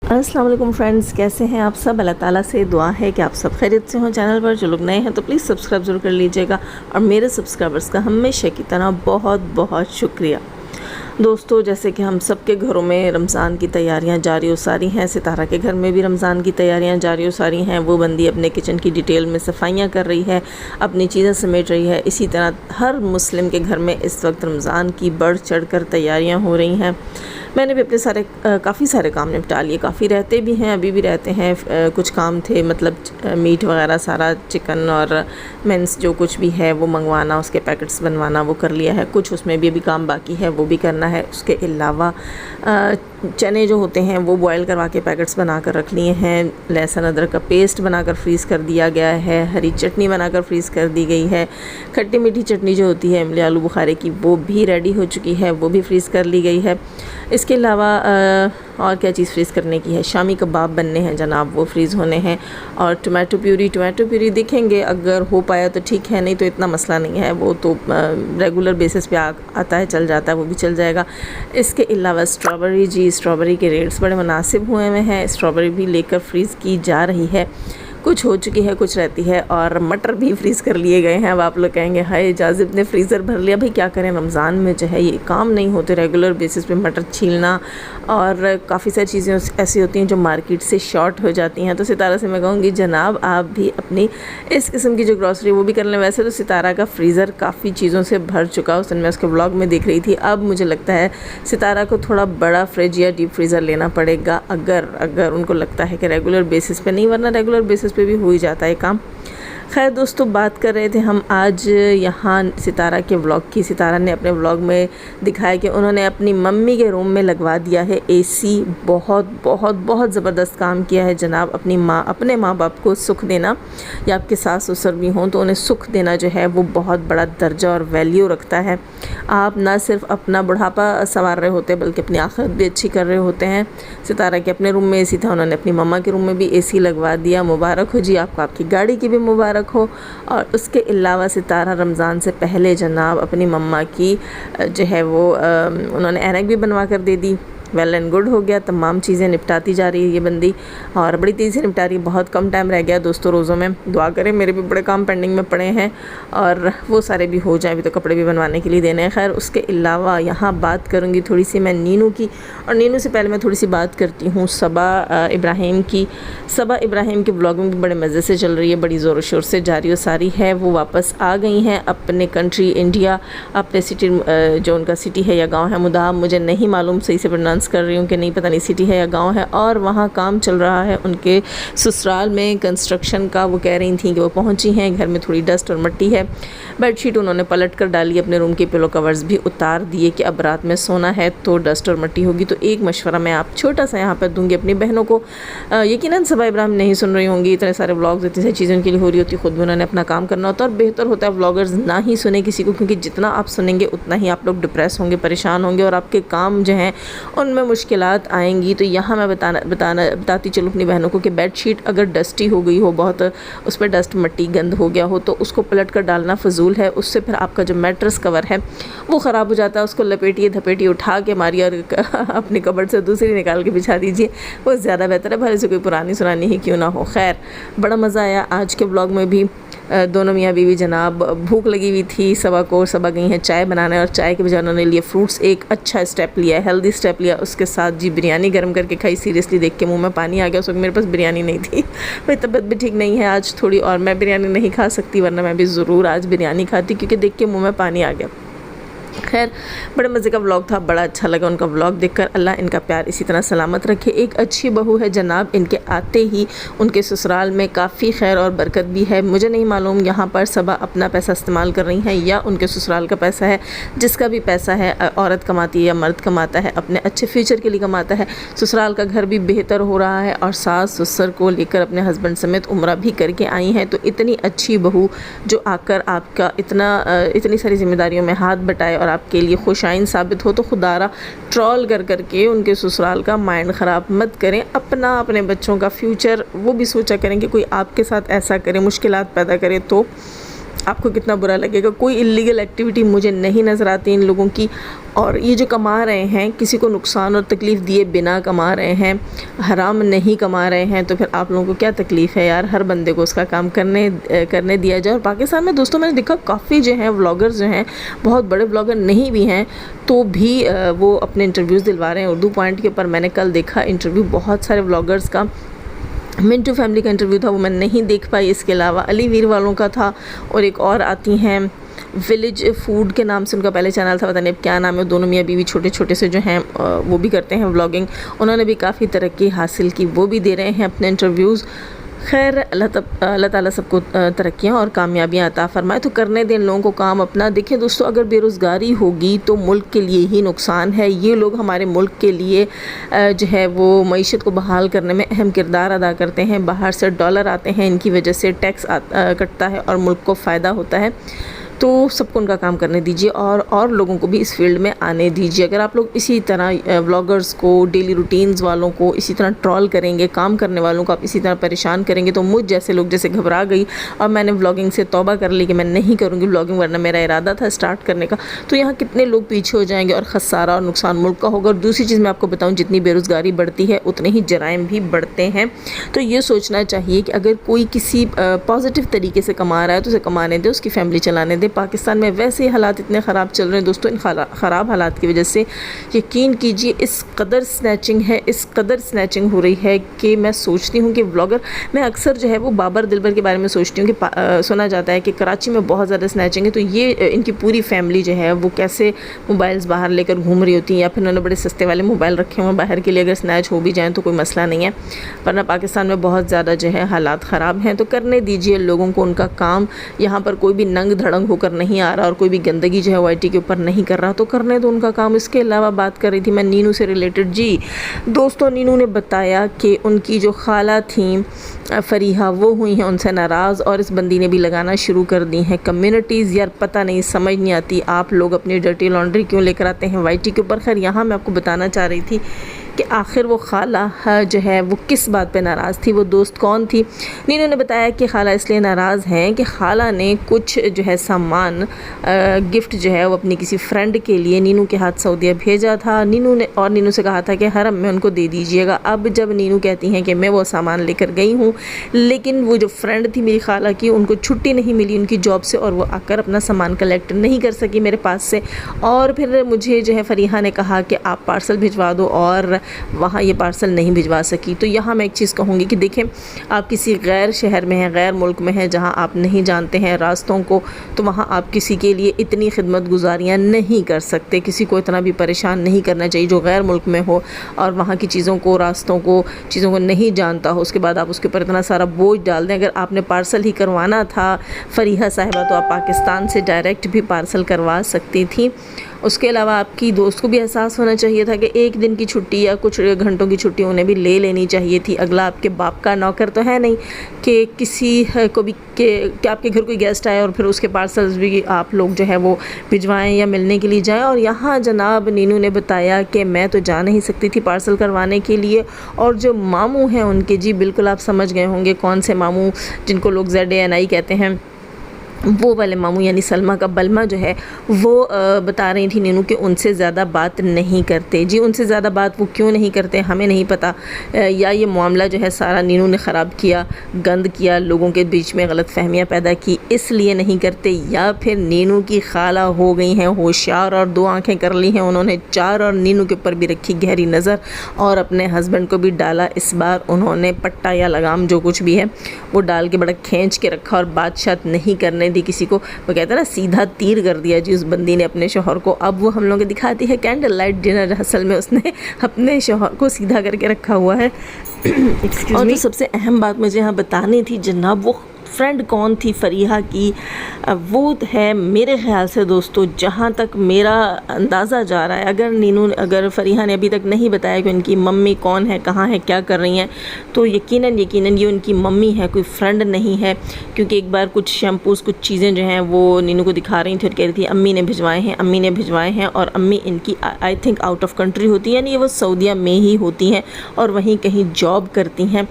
अस्सलाम वालेकुम फ्रेंड्स, कैसे हैं आप सब। अल्लाह ताला से दुआ है कि आप सब खैरियत से हों। चैनल पर जो लोग नए हैं तो प्लीज़ सब्सक्राइब ज़रूर कर लीजिएगा और मेरे सब्सक्राइबर्स का हमेशा की तरह बहुत बहुत शुक्रिया। दोस्तों, जैसे कि हम सब के घरों में रमज़ान की तैयारियां जारी और सारी हैं, सितारा के घर में भी रमज़ान की तैयारियां जारी और सारी हैं। वो बंदी अपने किचन की डिटेल में सफाइयां कर रही है, अपनी चीज़ें समेट रही है। इसी तरह हर मुस्लिम के घर में इस वक्त रमज़ान की बढ़ चढ़ कर तैयारियाँ हो रही हैं। मैंने भी अपने काफ़ी सारे काम निपटा लिए, काफ़ी रहते भी हैं, अभी भी रहते हैं। कुछ काम थे, मतलब मीट वगैरह सारा, चिकन और मेंस जो कुछ भी है वो मंगवाना, उसके पैकेट्स बनवाना वो कर लिया है। कुछ उसमें भी अभी काम बाकी है, वो भी करना है। उसके अलावा चने जो होते हैं वो बॉयल करवा के पैकेट्स बना कर रख लिए हैं। लहसुन अदरक का पेस्ट बनाकर फ्रीज़ कर दिया गया है। हरी चटनी बनाकर फ्रीज़ कर दी गई है। खट्टी मीठी चटनी जो होती है इमली आलू बुखारे की, वो भी रेडी हो चुकी है, वो भी फ्रीज़ कर ली गई है। इसके अलावा और क्या चीज़ फ्रीज़ करने की है, शामी कबाब बनने हैं जनाब, वो फ्रीज़ होने हैं। और टमाटो प्यूरी देखेंगे, अगर हो पाया तो ठीक है, नहीं तो इतना मसला नहीं है, वो तो रेगुलर बेसिस पे आता है, चल जाता है, वो भी चल जाएगा। इसके अलावा स्ट्रॉबेरी के रेट्स बड़े मुनासिब हुए हुए हैं, स्ट्रॉबेरी भी लेकर फ्रीज़ की जा रही है। कुछ हो चुकी है, कुछ रहती है। और मटर भी फ्रीज़ कर लिए गए हैं। अब आप लोग कहेंगे हाय जाजिब ने फ्रीज़र भर लिया। भाई क्या करें, रमज़ान में जो है ये काम नहीं होते रेगुलर बेसिस पे मटर छीलना, और काफ़ी सारी चीज़ें ऐसी होती हैं जो मार्केट से शॉर्ट हो जाती हैं। तो सितारा से मैं कहूँगी जनाब आप भी अपनी इस किस्म की जो ग्रॉसरी वो भी कर लें। वैसे तो सितारा का फ्रीज़र काफ़ी चीज़ों से भर चुका, उस दिन मैं उसके ब्लॉग में देख रही थी। अब मुझे लगता है सितारा को थोड़ा बड़ा फ्रिज या डीप फ्रीज़र लेना पड़ेगा, अगर उनको लगता है कि रेगुलर बेसिस पे नहीं, वरना रेगुलर बेसिस पे भी हो ही जाता है काम। खैर दोस्तों, बात कर रहे थे हम आज यहाँ सितारा के व्लॉग की। सितारा ने अपने व्लॉग में दिखाया कि उन्होंने अपनी मम्मी के रूम में लगवा दिया है एसी। बहुत बहुत बहुत ज़बरदस्त काम किया है जनाब। अपने माँ बाप को सुख देना, या आपके सास ससुर भी हों तो उन्हें सुख देना जो है वो बहुत बड़ा दर्जा और वैल्यू रखता है। आप ना सिर्फ अपना बुढ़ापा संवार रहे होते बल्कि अपनी आखिरत भी अच्छी कर रहे होते हैं। सितारा के अपने रूम में एसी था, उन्होंने अपनी मम्मा के रूम में भी एसी लगवा दिया। मुबारक हो जी आपको, आपकी गाड़ी की भी मुबारक हो। और उसके अलावा सितारा रमज़ान से पहले जनाब अपनी मम्मा की जो है वो उन्होंने ऐनक भी बनवा कर दे दी। वेल एंड गुड हो गया, तमाम चीज़ें निपटाती जा रही है ये बंदी, और बड़ी तेज़ी से निपटा रही है। बहुत कम टाइम रह गया दोस्तों रोज़ों में। दुआ करें, मेरे भी बड़े काम पेंडिंग में पड़े हैं और वो सारे भी हो जाएं। अभी तो कपड़े भी बनवाने के लिए देने हैं। खैर उसके अलावा यहाँ बात करूँगी थोड़ी सी मैं नीनू की, और नीनू से पहले मैं थोड़ी सी बात करती हूँ सबा इब्राहिम की। सबा इब्राहिम की ब्लॉगिंग भी बड़े मज़े से चल रही है, बड़ी ज़ोर शोर से जारी और सारी है। वो वापस आ गई हैं अपने कंट्री इंडिया, अपने सिटी, जो उनका सिटी है या गाँव है, मुदाब मुझे नहीं मालूम सही से प्रोनाउंस कर रही हूँ कि नहीं, पता नहीं सिटी है या गांव है। और वहाँ काम चल रहा है उनके ससुराल में कंस्ट्रक्शन का। वो कह रही थी कि वो पहुँची हैं, घर में थोड़ी डस्ट और मिट्टी है। बेडशीट उन्होंने पलट कर डाली, अपने रूम के पिलो कवर्स भी उतार दिए कि अब रात में सोना है तो डस्ट और मिट्टी होगी। तो एक मशवरा मैं आप छोटा सा यहाँ पर दूँगी अपनी बहनों को। यकीनन सबा इब्राहिम नहीं सुन रही होंगी, इतने सारे व्लॉग्स, इतनी सारी चीज़ों के लिए हो रही होती, खुद भी उन्होंने अपना काम करना होता है। और बेहतर होता है व्लॉगर्स ना ही सुने किसी को, क्योंकि जितना आप सुनेंगे उतना ही आप लोग डिप्रेस होंगे, परेशान होंगे और आपके काम जो हैं उनमें मुश्किलात आएंगी। तो यहाँ मैं बताती चलूँ अपनी बहनों को कि बेडशीट अगर डस्टी हो गई हो, बहुत उस पर डस्ट मिट्टी गंद हो गया हो, तो उसको पलट कर डालना फजूल है। उससे फिर आपका जो मैट्रेस कवर है वो ख़राब हो जाता है। उसको लपेटिए धपेटिए उठा के मारिए और अपनी कबर्ड से दूसरी निकाल के बिछा दीजिए, वो ज़्यादा बेहतर है, भले से कोई पुरानी सुरानी ही क्यों ना हो। खैर बड़ा मज़ा आया आज के ब्लॉग में भी। दोनों मियाँ बीवी जनाब, भूख लगी हुई थी सबा को, सबा गई हैं चाय बनाने, और चाय के बजाय उन्होंने लिए फ्रूट्स। एक अच्छा स्टेप लिया, हेल्दी स्टेप लिया। उसके साथ जी बिरयानी गर्म करके खाई। सीरियसली देख के मुंह में पानी आ गया। उस वक्त मेरे पास बिरयानी नहीं थी, मेरी तबीयत भी ठीक नहीं है आज थोड़ी, और मैं बिरयानी नहीं खा सकती, वरना मैं भी ज़रूर आज बिरयानी खाती, क्योंकि देख के मुँह में पानी आ गया। खैर बड़े मज़े का व्लॉग था, बड़ा अच्छा लगा उनका व्लॉग देखकर। अल्लाह इनका प्यार इसी तरह सलामत रखे। एक अच्छी बहू है जनाब, इनके आते ही उनके ससुराल में काफ़ी खैर और बरकत भी है। मुझे नहीं मालूम यहाँ पर सबा अपना पैसा इस्तेमाल कर रही हैं या उनके ससुराल का पैसा है। जिसका भी पैसा है, औरत कमाती है या मर्द कमाता है, अपने अच्छे फ्यूचर के लिए कमाता है। ससुराल का घर भी बेहतर हो रहा है, और सास ससुर को लेकर अपने हस्बैंड समेत उम्रा भी करके आई हैं। तो इतनी अच्छी बहू जो आकर आपका इतनी सारी जिम्मेदारियों में हाथ बटाए और आपके लिए खुशाइन साबित हो, तो खुदारा ट्रोल कर करके उनके ससुराल का माइंड ख़राब मत करें। अपने बच्चों का फ्यूचर वो भी सोचा करें कि कोई आपके साथ ऐसा करे, मुश्किलात पैदा करे, तो आपको कितना बुरा लगेगा। कोई इल्लीगल एक्टिविटी मुझे नहीं नज़र आती इन लोगों की, और ये जो कमा रहे हैं किसी को नुकसान और तकलीफ़ दिए बिना कमा रहे हैं, हराम नहीं कमा रहे हैं, तो फिर आप लोगों को क्या तकलीफ़ है यार। हर बंदे को उसका काम करने दिया जाए। और पाकिस्तान में दोस्तों मैंने देखा काफ़ी जो हैं व्लॉगर्स जो हैं, बहुत बड़े व्लॉगर नहीं भी हैं तो भी वो अपने इंटरव्यूज़ दिलवा रहे हैं उर्दू पॉइंट के ऊपर। मैंने कल देखा इंटरव्यू बहुत सारे व्लॉगर्स का, मिंटू फैमिली का इंटरव्यू था, वो मैं नहीं देख पाई। इसके अलावा अली वीर वालों का था, और एक और आती हैं विलेज फूड के नाम से उनका पहले चैनल था, पता नहीं अब क्या नाम है। दोनों मियाँ बीवी छोटे छोटे से जो हैं वो भी करते हैं व्लॉगिंग, उन्होंने भी काफ़ी तरक्की हासिल की, वो भी दे रहे हैं अपने इंटरव्यूज़। खैर अल्लाह ताला सबको तरक्कियाँ और कामयाबियाँ अता फ़रमाए। तो करने दें लोगों को काम अपना। देखिए दोस्तों, अगर बेरोज़गारी होगी तो मुल्क के लिए ही नुकसान है। ये लोग हमारे मुल्क के लिए जो है वो मईशत को बहाल करने में अहम किरदार अदा करते हैं। बाहर से डॉलर आते हैं, इनकी वजह से टैक्स कटता है और मुल्क को फ़ायदा होता है। तो सबको उनका काम करने दीजिए और लोगों को भी इस फील्ड में आने दीजिए। अगर आप लोग इसी तरह व्लॉगर्स को, डेली रूटीन्स वालों को इसी तरह ट्रॉल करेंगे, काम करने वालों को आप इसी तरह परेशान करेंगे, तो मुझ जैसे लोग जैसे घबरा गई और मैंने व्लॉगिंग से तौबा कर ली कि मैं नहीं करूँगी व्लॉगिंग, वरना मेरा इरादा था स्टार्ट करने का, तो यहाँ कितने लोग पीछे हो जाएंगे और खसारा और नुकसान मुल्क का होगा। और दूसरी चीज़ मैं आपको बताऊँ, जितनी बेरोज़गारी बढ़ती है उतने ही जराइम भी बढ़ते हैं। तो ये सोचना चाहिए कि अगर कोई किसी पॉजिटिव तरीके से कमा रहा है तो उसे कमाने दे, उसकी फैमिली चलाने दे। पाकिस्तान में वैसे ही हालात इतने ख़राब चल रहे हैं दोस्तों, इन ख़राब हालात की वजह से यकीन कीजिए इस कदर स्नैचिंग हो रही है कि मैं सोचती हूँ कि व्लॉगर, मैं अक्सर जो है वो बाबर दिलबर के बारे में सोचती हूँ कि सुना जाता है कि कराची में बहुत ज़्यादा स्नैचिंग है, तो ये इनकी पूरी फैमिली जो है वो कैसे मोबाइल्स बाहर लेकर घूम रही होती हैं, या फिर उन्होंने बड़े सस्ते वाले मोबाइल रखे हुए हैं बाहर के लिए। अगर स्नैच हो भी जाएँ तो कोई मसला नहीं है, वरना पाकिस्तान में बहुत ज़्यादा जो है हालात ख़राब हैं। तो करने दीजिए लोगों को उनका काम। यहाँ पर कोई भी नंग धड़ंग होकर नहीं आ रहा और कोई भी गंदगी जो है वो IT के ऊपर नहीं कर रहा, तो करने दो उनका काम। इसके अलावा बात कर रही थी मैं नीनू से रिलेटेड। जी दोस्तों, नीनू ने बताया कि उनकी जो खाला थी फरीहा, वो हुई हैं उनसे नाराज़, और इस बंदी ने भी लगाना शुरू कर दी हैं कम्युनिटीज़। यार पता नहीं, समझ नहीं आती आप लोग अपनी डर्टी लॉन्ड्री क्यों लेकर आते हैं YT के ऊपर। खैर यहाँ मैं आपको बताना चाह रही थी कि आखिर वो खाला जो है वो किस बात पे नाराज़ थी, वो दोस्त कौन थी। नीनू ने बताया कि खाला इसलिए नाराज़ हैं कि खाला ने कुछ जो है सामान गिफ्ट जो है वो अपनी किसी फ्रेंड के लिए नीनू के हाथ सऊदीया भेजा था। नीनू से कहा था कि हरम में उनको दे दीजिएगा। अब जब नीनू कहती हैं कि मैं वो सामान लेकर गई हूँ, लेकिन वो जो फ्रेंड थी मेरी खाला की, उनको छुट्टी नहीं मिली उनकी जॉब से, और वो आकर अपना सामान कलेक्ट नहीं कर सकी मेरे पास से। और फिर मुझे जो है फरीहा ने कहा कि आप पार्सल भिजवा दो, और वहाँ ये पार्सल नहीं भिजवा सकी। तो यहाँ मैं एक चीज़ कहूँगी कि देखें, आप किसी गैर शहर में हैं, गैर मुल्क में हैं, जहाँ आप नहीं जानते हैं रास्तों को, तो वहाँ आप किसी के लिए इतनी खिदमत गुजारियाँ नहीं कर सकते। किसी को इतना भी परेशान नहीं करना चाहिए जो गैर मुल्क में हो और वहाँ की चीज़ों को, रास्तों को, चीज़ों को नहीं जानता हो, उसके बाद आप उसके ऊपर इतना सारा बोझ डाल दें। अगर आपने पार्सल ही करवाना था फरीहा साहिबा, तो आप पाकिस्तान से डायरेक्ट भी पार्सल करवा सकती थी। उसके अलावा आपकी दोस्त को भी एहसास होना चाहिए था कि एक दिन की छुट्टी या कुछ घंटों की छुट्टी उन्हें भी ले लेनी चाहिए थी। अगला आपके बाप का नौकर तो है नहीं कि किसी को भी कि आपके घर कोई गेस्ट आए और फिर उसके पार्सल्स भी आप लोग जो है वो भिजवाएं या मिलने के लिए जाएं। और यहाँ जनाब नीनू ने बताया कि मैं तो जा नहीं सकती थी पार्सल करवाने के लिए, और जो मामू हैं उनके, जी बिल्कुल आप समझ गए होंगे कौन से मामू, जिनको लोग ZANI कहते हैं, वो वाले मामू यानी सलमा का बलमा जो है वो बता रही थी नीनू कि उनसे ज़्यादा बात नहीं करते। जी उनसे ज़्यादा बात वो क्यों नहीं करते हमें नहीं पता, या ये मामला जो है सारा नीनू ने ख़राब किया, गंद किया, लोगों के बीच में गलत फहमियाँ पैदा की, इसलिए नहीं करते, या फिर नीनू की खाला हो गई हैं होशियार और 2 आँखें कर ली हैं उन्होंने 4, और नीनू के ऊपर भी रखी गहरी नज़र और अपने हस्बैंड को भी डाला। इस बार उन्होंने पट्टा या लगाम जो कुछ भी है वो डाल के बड़ा खींच के रखा और बात नहीं करने दी किसी को। वो कहते हैं ना, सीधा तीर कर दिया जी उस बंदी ने अपने शौहर को। अब वो हम लोग दिखाती है कैंडल लाइट डिनर, असल में उसने अपने शौहर को सीधा करके रखा हुआ है। और जो सबसे अहम बात मुझे यहाँ बतानी थी जनाब, वो फ्रेंड कौन थी फरीहा की, वो है मेरे ख़्याल से दोस्तों, जहाँ तक मेरा अंदाज़ा जा रहा है, अगर फरीहा ने अभी तक नहीं बताया कि उनकी मम्मी कौन है, कहाँ है, क्या कर रही हैं, तो यकीनन ये उनकी मम्मी है, कोई फ्रेंड नहीं है। क्योंकि एक बार कुछ शैम्पूज़, कुछ चीज़ें जो हैं वो नीनू को दिखा रही थी और कह रही थी अम्मी ने भिजवाए हैं, और अम्मी इनकी I think out of country होती है, यानी वो सऊदीया में ही होती हैं और वहीं कहीं जॉब करती हैं।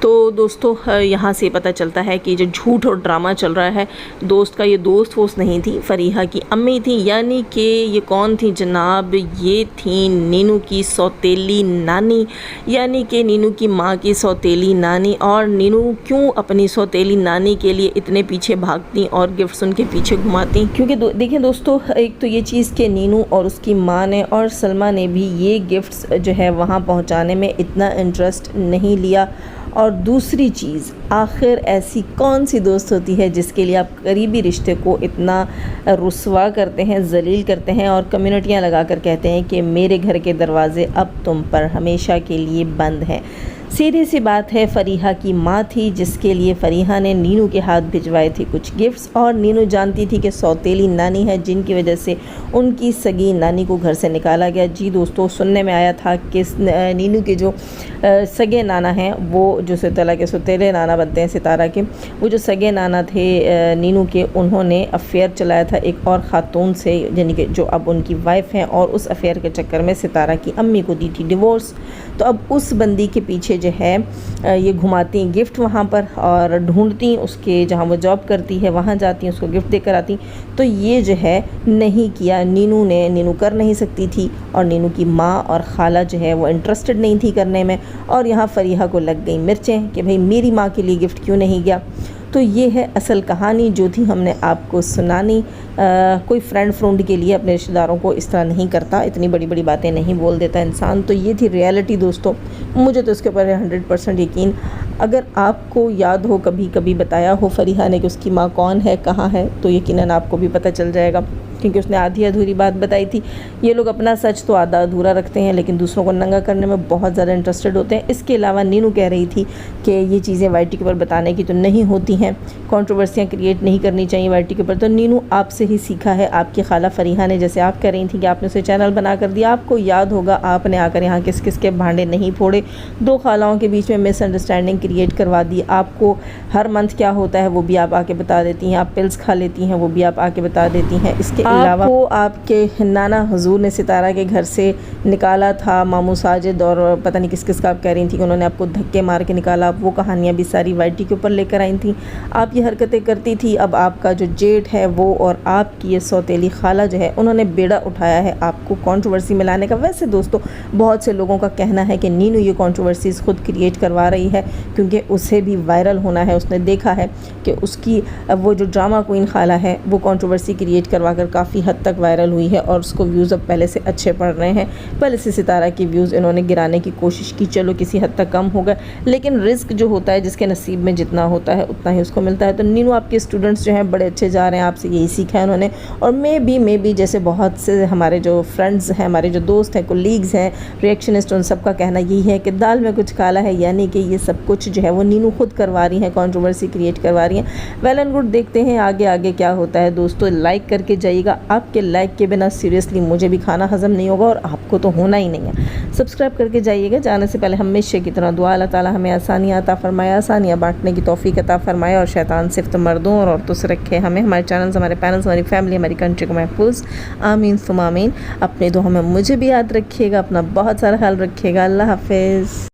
तो दोस्तों यहाँ से पता चलता है कि जो झूठ और ड्रामा चल रहा है, दोस्त का ये दोस्त वोस्त नहीं थी, फरीहा की अम्मी थी। यानी कि ये कौन थी जनाब, ये थी नीनू की सौतेली नानी, यानी कि नीनू की माँ की सौतेली नानी। और नीनू क्यों अपनी सौतेली नानी के लिए इतने पीछे भागती और गिफ्ट्स उनके पीछे घुमाती, क्योंकि देखिए दोस्तों, एक तो ये चीज़ कि नीनू और उसकी माँ ने और सलमा ने भी ये गिफ्ट्स जो है वहाँ पहुँचाने में इतना इंटरेस्ट नहीं लिया। और दूसरी चीज़, आखिर ऐसी कौन सी दोस्त होती है जिसके लिए आप करीबी रिश्ते को इतना रुस्वा करते हैं, जलील करते हैं और कम्युनिटियाँ लगा कर कहते हैं कि मेरे घर के दरवाज़े अब तुम पर हमेशा के लिए बंद हैं। सीधी सी बात है, फरीहा की माँ थी जिसके लिए फरीहा ने नीनू के हाथ भिजवाए थे कुछ गिफ्ट्स, और नीनू जानती थी कि सौतेली नानी है जिनकी वजह से उनकी सगी नानी को घर से निकाला गया। जी दोस्तों, सुनने में आया था कि नीनू के जो सगे नाना हैं, वो जो सितारा के सौतेले नाना बनते हैं सितारा के, वो जो सगे नाना थे नीनू के, उन्होंने अफेयर चलाया था एक और ख़ातून से, यानी कि जो अब उनकी वाइफ हैं, और उस अफेयर के चक्कर में सितारा की अम्मी को दी थी डिवोर्स। तो अब उस बंदी के पीछे जो है ये घुमाती गिफ्ट वहाँ पर और ढूंढती उसके जहाँ वो जॉब करती है, वहाँ जाती उसको गिफ्ट देकर आती। तो ये जो है नहीं किया नीनू ने, नीनू कर नहीं सकती थी, और नीनू की माँ और खाला जो है वो इंटरेस्टेड नहीं थी करने में। और यहाँ फरीहा को लग गई मिर्चें कि भाई मेरी माँ के लिए गिफ्ट क्यों नहीं गया। तो ये है असल कहानी जो थी हमने आपको सुनानी। कोई फ्रेंड के लिए अपने रिश्तेदारों को इस तरह नहीं करता, इतनी बड़ी बड़ी बातें नहीं बोल देता इंसान। तो ये थी रियलिटी दोस्तों, मुझे तो इसके ऊपर 100% यकीन। अगर आपको याद हो, कभी कभी बताया हो फरीहा ने कि उसकी माँ कौन है, कहाँ है, तो यकीनन आपको भी पता चल जाएगा, क्योंकि उसने आधी अधूरी बात बताई थी। ये लोग अपना सच तो आधा अधूरा रखते हैं, लेकिन दूसरों को नंगा करने में बहुत ज़्यादा इंटरेस्टेड होते हैं। इसके अलावा नीनू कह रही थी कि ये चीज़ें वाईटी के ऊपर बताने की तो नहीं होती हैं, कंट्रोवर्सियाँ क्रिएट नहीं करनी चाहिए वाईटी के ऊपर। तो नीनू आपसे ही सीखा है, आपकी खाला फरीहा ने, जैसे आप कह रही थी कि आपने उसे चैनल बना कर दिया। आपको याद होगा आपने आकर यहाँ किस किस के भांडे नहीं फोड़े, दो खालाओं के बीच में मिसअंडरस्टैंडिंग क्रिएट करवा दी। आपको हर मंथ क्या होता है वो भी आप आके बता देती हैं, आप पिल्स खा लेती हैं वो भी आप आके बता देती हैं। इसके अलावा वो आपके नाना हुजूर ने सितारा के घर से निकाला था, मामू साजिद और पता नहीं किस किस का आप कह रही थी कि उन्होंने आपको धक्के मार के निकाला, वो कहानियाँ भी सारी वाईटी के ऊपर लेकर आई थी। आप ये हरकतें करती थी। अब आपका जो जेठ है वो और आपकी ये सौतेली खाला जो है, उन्होंने बेड़ा उठाया है आपको कंट्रोवर्सी में लाने का। वैसे दोस्तों, बहुत से लोगों का कहना है कि नीनू ये कंट्रोवर्सीज़ खुद क्रिएट करवा रही है, क्योंकि उसे भी वायरल होना है। उसने देखा है कि उसकी वो जो ड्रामा क्वीन खाला है वो कंट्रोवर्सी क्रिएट करवा कर काफ़ी हद तक वायरल हुई है, और उसको व्यूज़ अब पहले से अच्छे पड़ रहे हैं। पहले से सितारा के व्यूज़ इन्होंने गिराने की कोशिश की, चलो किसी हद तक कम हो गए, लेकिन रिस्क जो होता है, जिसके नसीब में जितना होता है उतना ही उसको मिलता है। तो नीनू आपके स्टूडेंट्स जो हैं बड़े अच्छे जा रहे हैं, आपसे यही सीखा है उन्होंने। और मे बी जैसे बहुत से हमारे जो फ्रेंड्स हैं, हमारे जो दोस्त हैं, कोलीग्स हैं, रिएक्शनिस्ट, उन सबका कहना यही है कि दाल में कुछ काला है, यानी कि ये सब कुछ जो है वो नीनू खुद करवा रही हैं, कंट्रोवर्सी क्रिएट करवा रही हैं। वेल एंड गुड, देखते हैं आगे आगे क्या होता है। दोस्तों लाइक करके जाइएगा, आपके लाइक के बिना सीरियसली मुझे भी खाना हजम नहीं होगा और आपको तो होना ही नहीं है। सब्सक्राइब करके जाइएगा। जाने से पहले हमेशा की तरह दुआ, अल्लाह ताला हमें आसानियाँ अता फरमाए, आसानियाँ बांटने की तौफीक अता फरमाए, और शैतान सिर्फ मर्दों और औरतों से रखे हमें, हमारे चैनल्स, हमारे पैनल्स, हमारी फैमिली, हमारी कंट्री को महफूज। आमीन सुम आमीन। अपने दुआ में मुझे भी याद रखिएगा, अपना बहुत सारा ख्याल रखिएगा। अल्लाह हाफिज़।